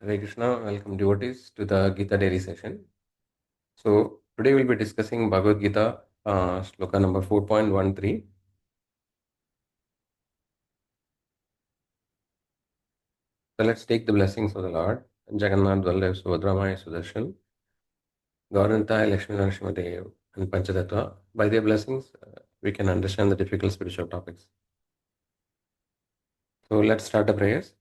Hare Krishna, welcome devotees to the Gita Daily session. So today we'll be discussing Bhagavad Gita, Sloka number 4.13. So let's take the blessings of the Lord. Jagannath, Vallabh, Subhadramaya, Sudarshan, Gaurantaya, Lakshmi, Narasimhadev, and Panchatattva. By their blessings, we can understand the difficult spiritual topics. So let's start the prayers.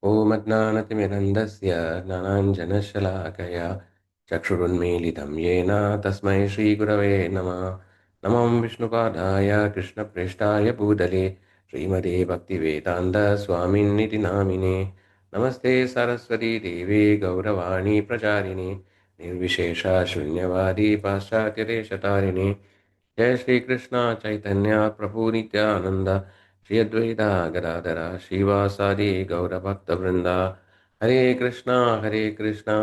Om Ajnanatimirandasya Gnananjanashalakaya Chakshurunmilitam Yena Tasmai Shri Gurave Namah Namam Vishnupadaya Krishna Preshtaya Bhudale Srimade Bhaktivedanta Swaminiti Namine Namaste Saraswati Devi Gauravani Pracharini Nirvishesha Shunyavadi Paschatyadesh जय श्री कृष्ण चैतन्य प्रभु नित्यानंद श्री अद्वैता गदाधरा श्रीवासादि गौर भक्त वृंदा हरे Krishna Krishna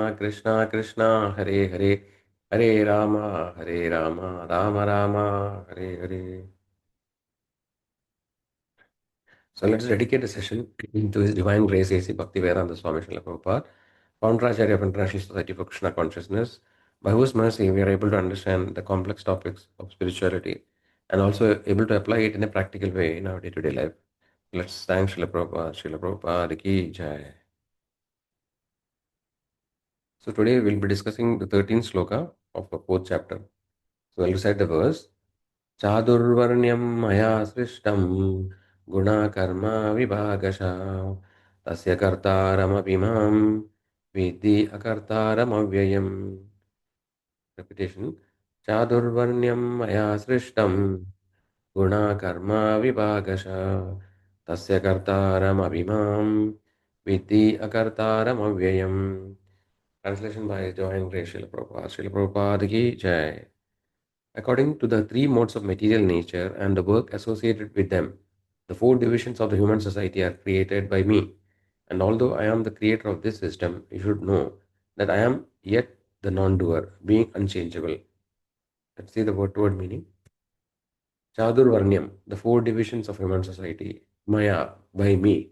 Krishna Hare Hare Hare Ram Ram Ram Hare Hare. So let's dedicate the session to His Divine Grace A.C. Bhaktivedanta Swami Srila Prabhupada, Founder-Acharya of International Society for Krishna Consciousness, by whose mercy we are able to understand the complex topics of spirituality and also able to apply it in a practical way in our day-to-day life. Let's thank Srila Prabhupada. Srila Prabhupada ki jai. So today we'll be discussing the 13th sloka of the 4th chapter. So I'll recite the verse. चादुर्वर्ण्यं मया सृष्टं गुणाकर्मा विभागशः तस्य कर्तारमपि मां विद्धि अकर्तारमव्ययम्. Repetition. चादुर्वर्ण्यं मया सृष्टं गुणाकर्मा विभागशः तस्य कर्तारमपि मां विद्धि अकर्तारमव्ययम्. Translation by Johann Gray Srila Prabhupada. Srila Prabhupada ki jai. According to the three modes of material nature and the work associated with them, the four divisions of the human society are created by me. And although I am the creator of this system, you should know that I am yet the non-doer, being unchangeable. Let's see the word meaning. Chadurvarnyam, the four divisions of human society. Maya, by me.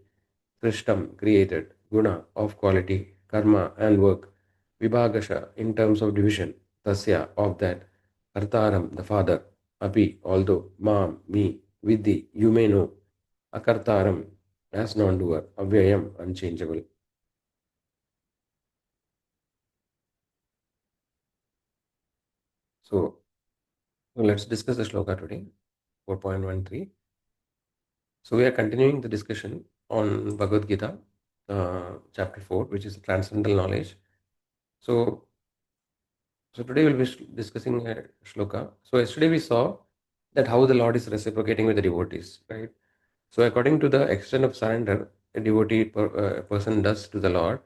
Srishtam, created. Guna, of quality. Karma, and work. Vibhagasha, in terms of division. Tasya, of that. Kartaram, the father. Api, although. Mam, me. Vidhi, you may know. Akartaram, as non-doer. Avyayam, unchangeable. So let's discuss the shloka today. 4.13. So we are continuing the discussion on Bhagavad Gita, chapter 4, which is transcendental knowledge. So today we'll be discussing a shloka. So yesterday we saw that how the Lord is reciprocating with the devotees, right? So according to the extent of surrender a devotee person does to the Lord,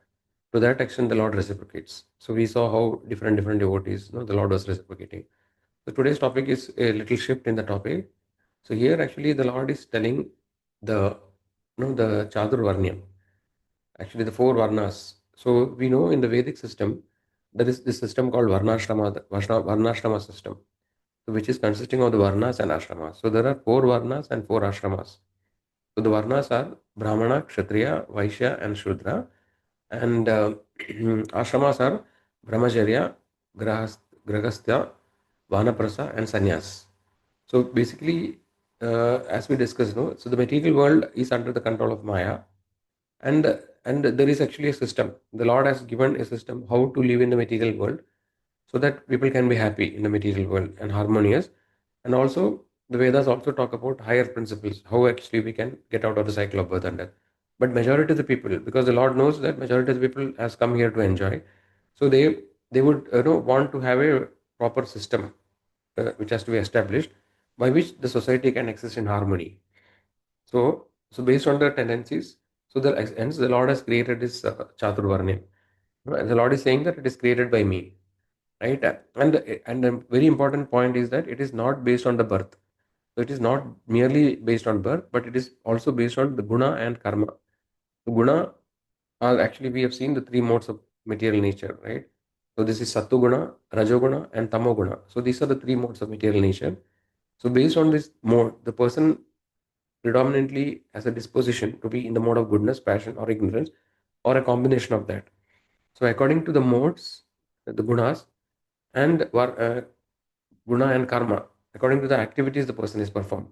to that extent the Lord reciprocates. So we saw how different devotees, the Lord was reciprocating. So today's topic is a little shift in the topic. So here actually the Lord is telling the the Chatur Varnyam, actually the four Varnas. So we know in the Vedic system there is this system called Varnashrama system, so which is consisting of the Varnas and Ashramas. So there are four Varnas and four Ashramas. So the Varnas are Brahmana, Kshatriya, Vaishya, and Shudra, and Ashramas are Brahmacharya, Grahastha, Vanaprastha, and Sannyas. So basically, as we discussed, no, so the material world is under the control of Maya, and and there is actually a system. The Lord has given a system how to live in the material world, so that people can be happy in the material world and harmonious. And also, the Vedas also talk about higher principles, how actually we can get out of the cycle of birth and death. But majority of the people, because the Lord knows that majority of the people has come here to enjoy, so they would want to have a proper system which has to be established by which the society can exist in harmony. So based on the tendencies, so hence the Lord has created this Chaturvarnya. The Lord is saying that it is created by me, right? And a very important point is that it is not based on the birth. So it is not merely based on birth, but it is also based on the guna and karma. The guna are actually, we have seen the three modes of material nature, right? So this is Sattva-guna, Rajoguna, and Tamoguna. So these are the three modes of material nature. So based on this mode, the person predominantly has a disposition to be in the mode of goodness, passion, or ignorance. or a combination of that. So according to the modes, the gunas, and guna and karma, according to the activities the person is performed.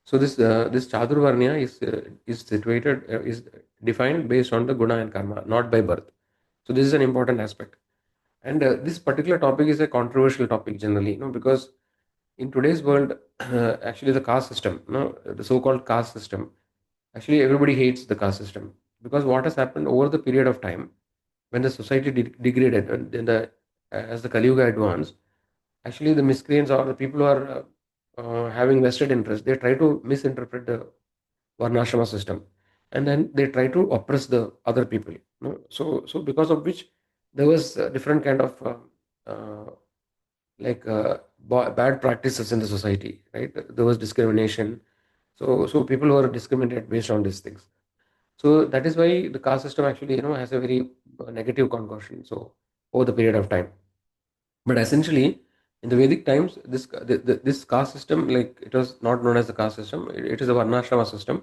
So this Chaturvarnya is situated is defined based on the guna and karma, not by birth. So this is an important aspect. And this particular topic is a controversial topic generally, because in today's world, actually the caste system, the so-called caste system, actually everybody hates the caste system, because what has happened over the period of time when the society degraded, and then as the Kali Yuga advanced, actually the miscreants or the people who are having vested interest, they try to misinterpret the varnashrama system, and then they try to oppress the other people. So because of which there was different kind of bad practices in the society, right? There was discrimination. So people were discriminated based on these things. So that is why the caste system actually has a very negative connotation. So over the period of time, but essentially in the Vedic times, this caste system, like, it was not known as the caste system. It is a varnashrama system.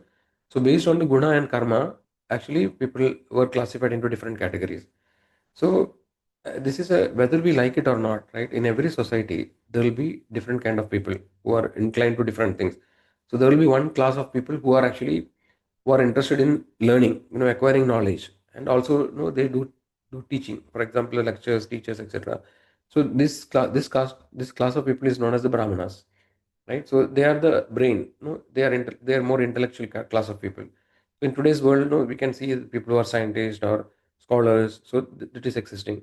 So based on the guna and karma, actually people were classified into different categories. So this is a, whether we like it or not, right? In every society, there will be different kind of people who are inclined to different things. So there will be one class of people who are interested in learning, acquiring knowledge, and also they do teaching. For example, lectures, teachers, etc. So this class of people is known as the Brahmanas, right? So they are the brain. They are more intellectual class of people. So in today's world, we can see people who are scientists or scholars. So it is existing.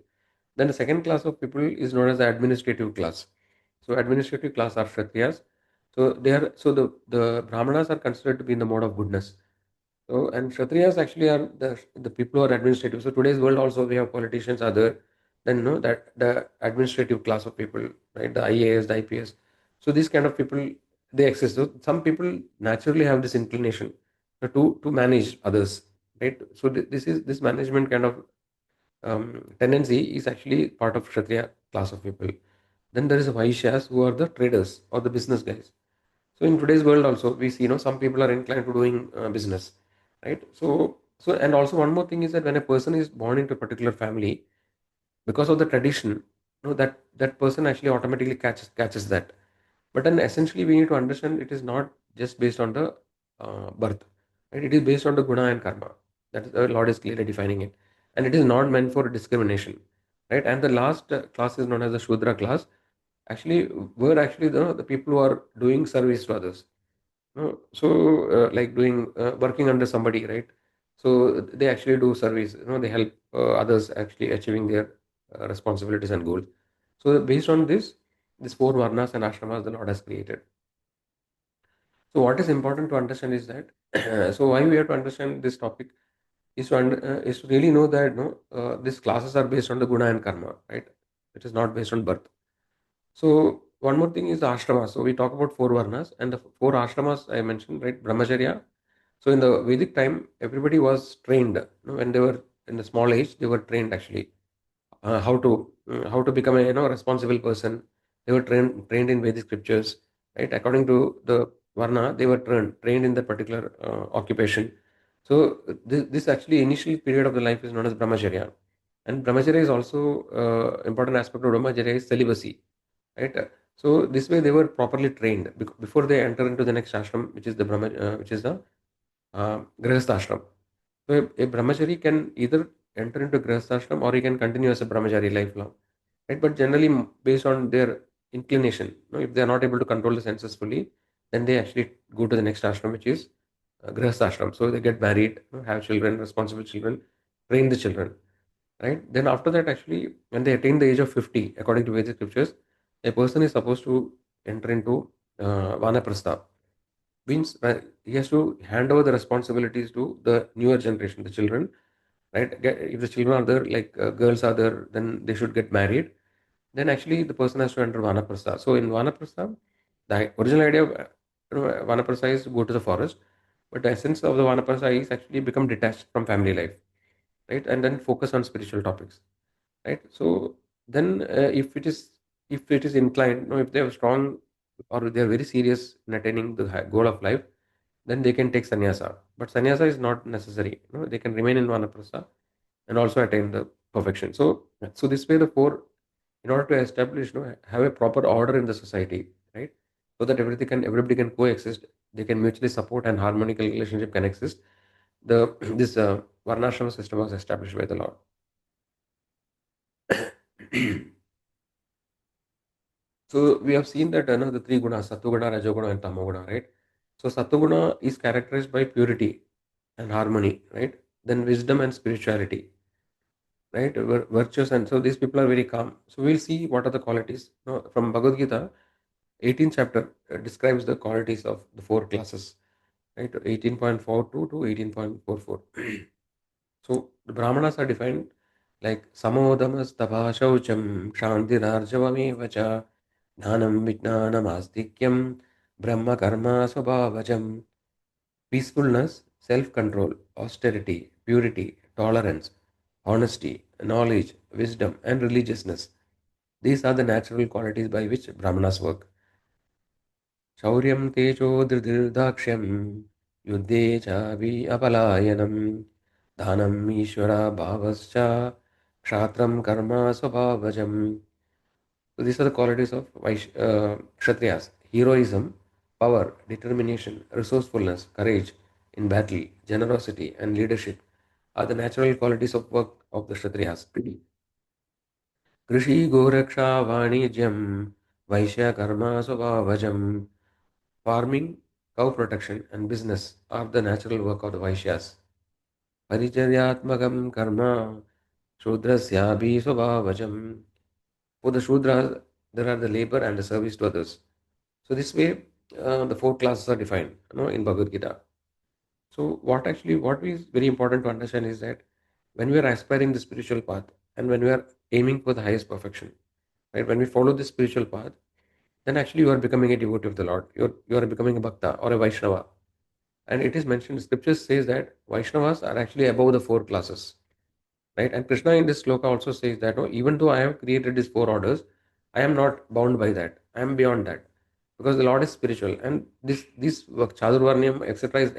Then the second class of people is known as the administrative class. So administrative class are Kshatriyas. So the Brahmanas are considered to be in the mode of goodness. So, and Kshatriyas actually are the people who are administrative. So today's world also we have politicians are there. Then that the administrative class of people, right? The IAS, the IPS. So these kind of people, they exist. So some people naturally have this inclination to manage others, right? So this management kind of tendency is actually part of Kshatriya class of people. Then there is Vaishyas who are the traders or the business guys. So in today's world also we see some people are inclined to doing business, right? So and also one more thing is that when a person is born into a particular family, because of the tradition, that person actually automatically catches that. But then essentially we need to understand it is not just based on the birth, right? It is based on the guna and karma. That is, the Lord is clearly defining it, and it is not meant for discrimination, right? And the last class is known as the Shudra class. Actually, were actually the people who are doing service to others. Like doing working under somebody, right? So they actually do service. They help others actually achieving their responsibilities and goals. So based on this four varnas and ashramas the Lord has created. So what is important to understand is that so why we have to understand this topic is to really know that these classes are based on the guna and karma, right? It is not based on birth. So one more thing is the ashramas. So we talk about four varnas and the four ashramas I mentioned, right? Brahmacharya. So in the Vedic time, everybody was trained. When they were in the small age, they were trained actually how to become a responsible person. They were trained in Vedic scriptures, right? According to the varna, they were trained in that particular occupation. So this actually initial period of the life is known as brahmacharya, and brahmacharya is also important aspect of brahmacharya is celibacy, right? So this way they were properly trained before they enter into the next ashram, which is the which is the grihastha ashram. So a brahmachari can either enter into grihastha ashram or he can continue as a brahmachari lifelong, right? But generally, based on their inclination, if they are not able to control the senses fully, then they actually go to the next ashram, which is grihastha ashram. So they get married, have children, responsible children, train the children, right? Then after that, actually, when they attain the age of 50, according to Vedic scriptures, a person is supposed to enter into vanaprastha. Means he has to hand over the responsibilities to the newer generation, the children, right? If the children are there, like girls are there, then they should get married. Then actually the person has to enter vanaprastha. So in vanaprastha, the original idea of vanaprastha is to go to the forest, but the essence of the vanaprastha is actually become detached from family life, right? And then focus on spiritual topics, right? So then if it is inclined, if they have strong or they are very serious in attaining the goal of life, then they can take sannyasa. But sannyasa is not necessary. They can remain in vanaprastha and also attain the perfection. So this way the four, in order to establish, have a proper order in the society, right? So that everybody can coexist, they can mutually support, and harmonical relationship can exist. The this varnashrama system was established by the Lord. So we have seen that the three gunas, satoguna, rajoguna, and tamoguna, right? So satoguna is characterized by purity and harmony, right? Then wisdom and spirituality, right? Virtues, and so these people are very calm. So we'll see what are the qualities. From Bhagavad Gita, 18th chapter describes the qualities of the four classes, right? 18.42 to 18.44. So the Brahmanas are defined like samodamas tapashaucham kshantirarjavameva Dhanam Vijnanam Astikyam Brahma Karma Swabhavajam. Peacefulness, self control, austerity, purity, tolerance, honesty, knowledge, wisdom, and religiousness. These are the natural qualities by which Brahmanas work. Shauryam Tejo Dhrirdhakshyam Yuddhe Chavi Apalayanam Dhanam Ishvara Bhavascha Kshatram Karma Swabhavajam. So these are the qualities of Kshatriyas: heroism, power, determination, resourcefulness, courage in battle, generosity, and leadership are the natural qualities of work of the Kshatriyas. Krishi Goraksha Vanijyam Vaishya Karma Svabhavajam. Farming, cow protection, and business are the natural work of the Vaishyas. Paricharyatmakam Karma Shudrasyabi Svabhavajam. For the Shudras, there are the labor and the service to others. So this way, the four classes are defined, in Bhagavad Gita. So what is very important to understand is that when we are aspiring the spiritual path and when we are aiming for the highest perfection, right? When we follow the spiritual path, then actually you are becoming a devotee of the Lord. You are becoming a bhakta or a Vaishnava. And it is mentioned, scriptures says that Vaishnavas are actually above the four classes. Right? And Krishna in this sloka also says that, even though I have created these four orders, I am not bound by that. I am beyond that, because the Lord is spiritual, and this Chadurvarnyam, etc.,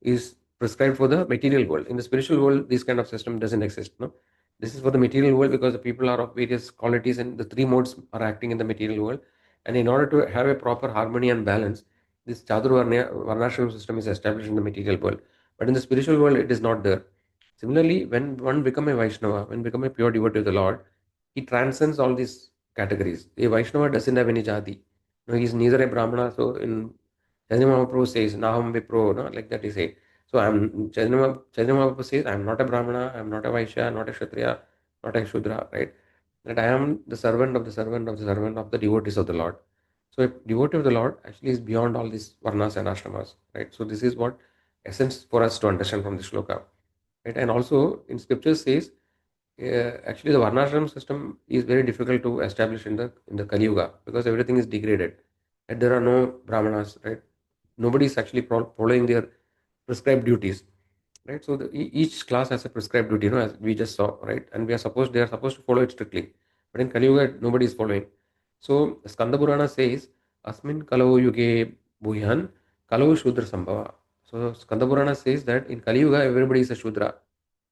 is prescribed for the material world. In the spiritual world, this kind of system doesn't exist. No, this is for the material world, because the people are of various qualities, and the three modes are acting in the material world. And in order to have a proper harmony and balance, this Varnashram system is established in the material world. But in the spiritual world, it is not there. Similarly, when one become a Vaishnava, when become a pure devotee of the Lord, he transcends all these categories. A Vaishnava doesn't have any jati. No, he is neither a Brahmana. So in Chaitanya Mahaprabhu says, Naham Vipro, no, like that he say. So Chaitanya Mahaprabhu says, I am not a Brahmana, I am not a Vaishya, not a Kshatriya, not a Shudra, right? That I am the servant of the servant of the servant of the devotees of the Lord. So a devotee of the Lord actually is beyond all these varnas and ashramas, right? So this is what essence for us to understand from this shloka. Right? And also in scripture says, actually the varnashram system is very difficult to establish in the Kali Yuga, because everything is degraded. And there are no brahmanas, right? Nobody is actually following their prescribed duties, right? So each class has a prescribed duty, as we just saw, right? And they are supposed to follow it strictly. But in Kali Yuga, nobody is following. So Skanda Purana says, Asmin Kalo Yuge Bhuyan Kalo Shudra Sambhava. So Skanda Purana says that in Kali Yuga everybody is a Shudra,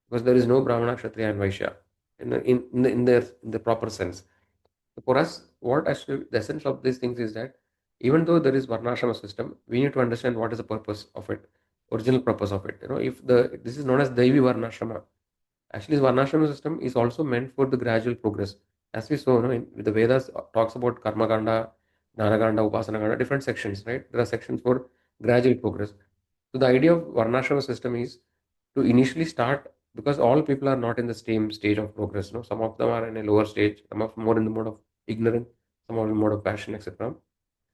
because there is no Brahmana, Kshatriya, and Vaishya in the proper sense. So for us, what actually the essence of these things is that even though there is Varnashrama system, we need to understand what is the purpose of it, original purpose of it. If this is known as Daivi Varnashrama, actually, the Varnashrama system is also meant for the gradual progress. As we saw, the Vedas talks about Karma Ganda, Gnana Ganda, Upasana Ganda, different sections, right? There are sections for gradual progress. So the idea of Varnashrama system is to initially start, because all people are not in the same stage of progress. No, some of them are in a lower stage, some of more in the mode of ignorance, some are in the mode of passion, etc.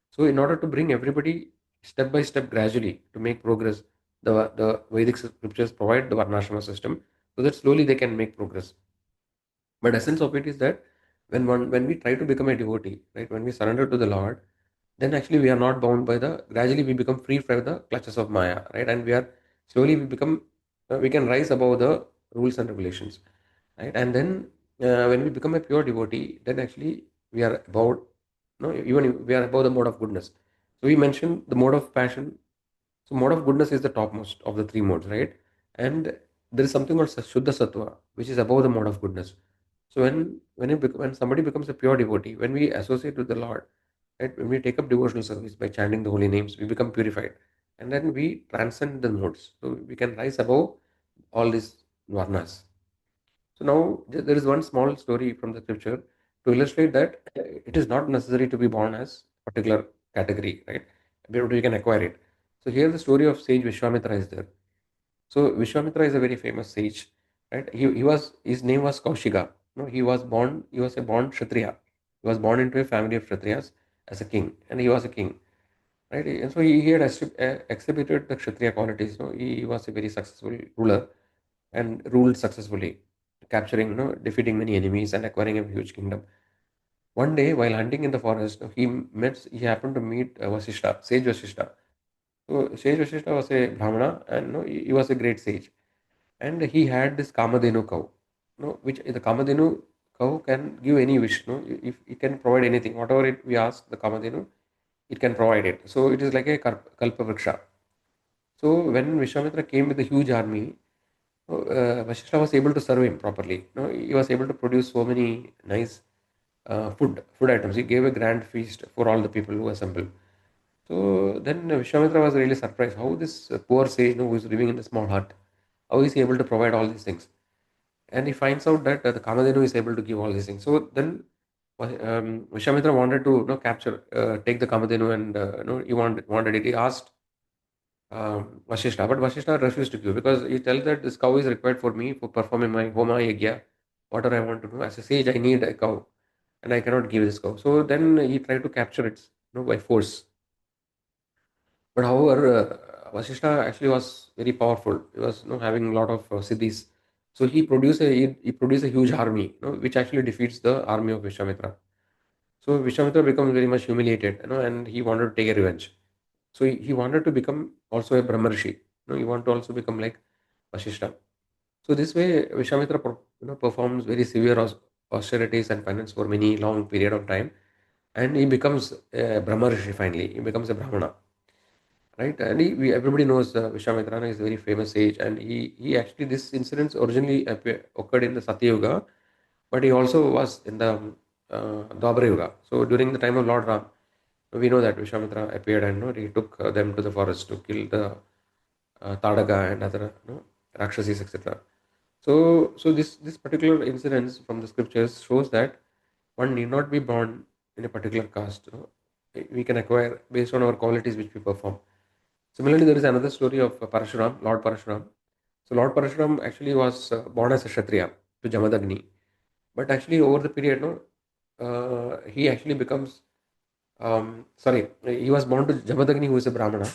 So in order to bring everybody step by step gradually to make progress, the Vedic scriptures provide the Varnashrama system, so that slowly they can make progress. But essence of it is that when we try to become a devotee, right, when we surrender to the Lord, then actually we are not bound by the, gradually we become free from the clutches of Maya, right? And we are slowly we become, we can rise above the rules and regulations, right? And then when we become a pure devotee, then actually we are about, even we are above the mode of goodness. So we mentioned the mode of passion. So mode of goodness is the topmost of the three modes, right? And there is something called Shuddha Sattva, which is above the mode of goodness. So when somebody becomes a pure devotee, when we associate with the Lord, right, when we take up devotional service by chanting the holy names, we become purified, and then we transcend the modes. So we can rise above all these varnas. So now there is one small story from the scripture to illustrate that it is not necessary to be born as particular category, right? But we can acquire it. So here the story of sage Vishwamitra is there. So Vishwamitra is a very famous sage, right? He was his name was Kaushiga. No, he was a born Kshatriya. He was born into a family of Kshatriyas as a king, and he was a king, right? And so he had exhibited the Kshatriya qualities. No, he was a very successful ruler and ruled successfully, capturing, defeating many enemies and acquiring a huge kingdom. One day, while hunting in the forest, he happened to meet Vasishta, sage Vasishta. So sage Vasishta was a Brahmana, and he was a great sage, and he had this Kamadhenu cow, which the Kamadhenu cow can give any wish, if it can provide anything, whatever we ask the Kamadhenu, it can provide it. So it is like a Kalpa Vriksha. So when Vishwamitra came with a huge army, Vashishta was able to serve him properly. He was able to produce so many nice food items. He gave a grand feast for all the people who assembled. So then Vishwamitra was really surprised how this poor sage, who is living in a small hut, how is he able to provide all these things? And he finds out that the Kamadhenu is able to give all these things. So then Vishwamitra wanted to take the Kamadhenu, and he wanted it. He asked Vashishta, but Vashishta refused to give because he tells that this cow is required for me for performing my Homa Yagya, whatever I want to do. As a sage, I need a cow and I cannot give this cow. So then he tried to capture it, by force. But however, Vashishta actually was very powerful. He was, having a lot of siddhis. So he produced a huge army, which actually defeats the army of Vishwamitra. So Vishwamitra becomes very much humiliated, and he wanted to take a revenge. So he wanted to become also a Brahmarshi. He wanted to also become like Vashishta. So this way, Vishwamitra performs very severe austerities and penance for many long period of time, and he becomes a Brahmarshi finally. He becomes a Brahmana, right? And everybody knows Vishwamitra is a very famous sage, and he actually this incident originally occurred in the Satya Yuga, but he also was in the Dwapara Yuga. So during the time of Lord Ram, we know that Vishwamitra appeared, and he took them to the forest to kill the Tadaka and other Rakshasis, etc. So this particular incident from the scriptures shows that one need not be born in a particular caste. We can acquire based on our qualities which we perform. Similarly, there is another story of Parashuram, Lord Parashuram. So Lord Parashuram actually was born as a Kshatriya to Jamadagni, but actually over the period, he actually becomes sorry, he was born to Jamadagni, who is a Brahmana.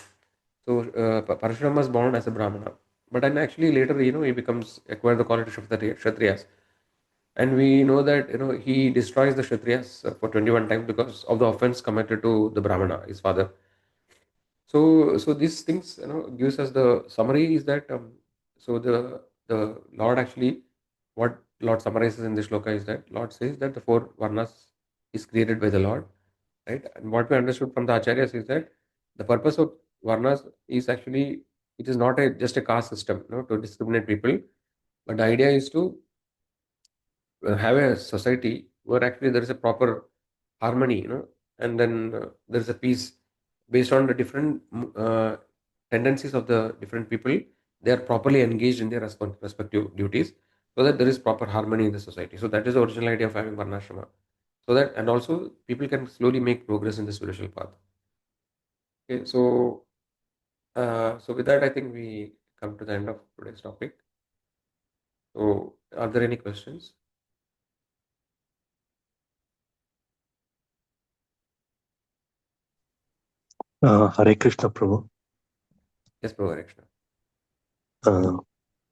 So Parashuram was born as a Brahmana, but then actually later, he becomes acquire the qualities of the Kshatriyas, and we know that he destroys the Kshatriyas for 21 times because of the offense committed to the Brahmana, his father. So these things gives us the summary is that so the Lord actually what Lord summarizes in this shloka is that Lord says that the four varnas is created by the Lord, right? And what we understood from the acharyas is that the purpose of varnas is actually it is not just a caste system, to discriminate people, but the idea is to have a society where actually there is a proper harmony, and then there is a peace based on the different tendencies of the different people. They are properly engaged in their respective duties, so that there is proper harmony in the society. So that is the original idea of having varnashrama. So that, and also people can slowly make progress in the spiritual path. Okay, so with that, I think we come to the end of today's topic. So, are there any questions? Hare Krishna, Prabhu. Yes, Prabhu Krishna.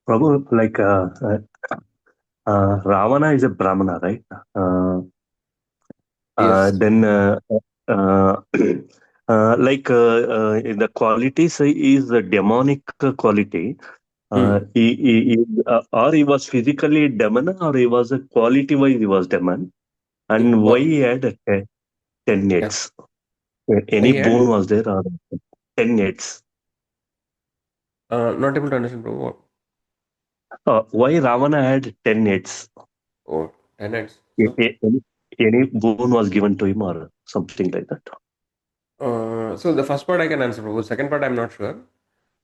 Prabhu, like Ravana is a Brahmana, right? Yes. Then, uh, the qualities is a demonic quality. Hmm. Or he was physically demon, or he was a quality wise he was demon, and why Both. he had 10 Yeah. heads? I Any boon had was there, or 10 heads? not able to understand, Prabhu. What? Why Ravana had 10 heads? or 10 heads. A- So, a- Any, any boon was given to him or something like that. so the first part I can answer, Prabhu. Second part I'm not sure.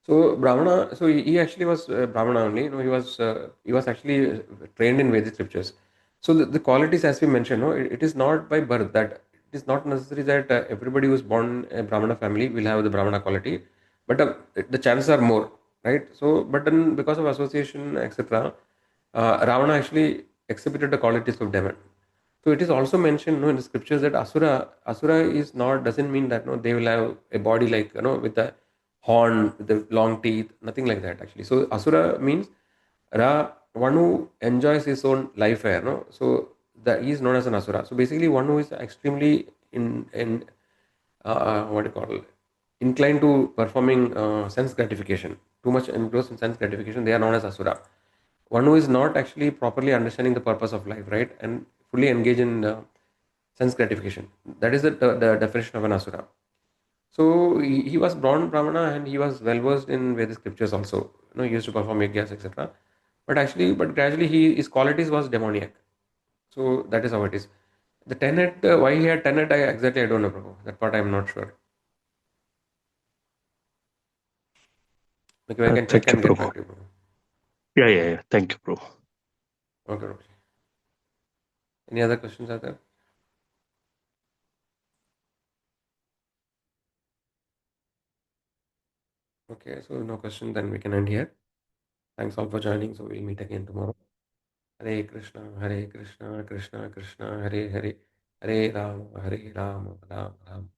So Brahmana, so he actually was Brahmana only. No, he was actually trained in Vedic scriptures. So the qualities, as we mentioned, no, it is not by birth that it is not necessary that everybody who is born a Brahmana family will have the Brahmana quality, but the chances are more, right? So, but then because of association, etc., Ravana actually exhibited the qualities of demon. So it is also mentioned, no, in the scriptures that asura is not doesn't mean that no they will have a body like with a horn, with the long teeth, nothing like that actually. So asura means one who enjoys his own life air, no. So that he is known as an asura. So basically, one who is extremely in what do you call inclined to performing sense gratification, too much engrossed in sense gratification, they are known as asura. One who is not actually properly understanding the purpose of life, right, and fully engage in sense gratification. That is the definition of an asura. So he was born Brahmana and he was well versed in Vedic scriptures also. He used to perform yajnas, etc. But gradually, his qualities was demoniac. So that is how it is. The tenet, why he had tenet, exactly I don't know, Prabhu. That part I am not sure. Okay, I Thank you, can get bro. back to you, Prabhu. Yeah. Thank you, bro. Okay, okay. Any other questions are there? Okay, so no question, then we can end here. Thanks all for joining. So we'll meet again tomorrow. Hare Krishna, Krishna Krishna, Hare Hare, Hare Ram, Ram Ram.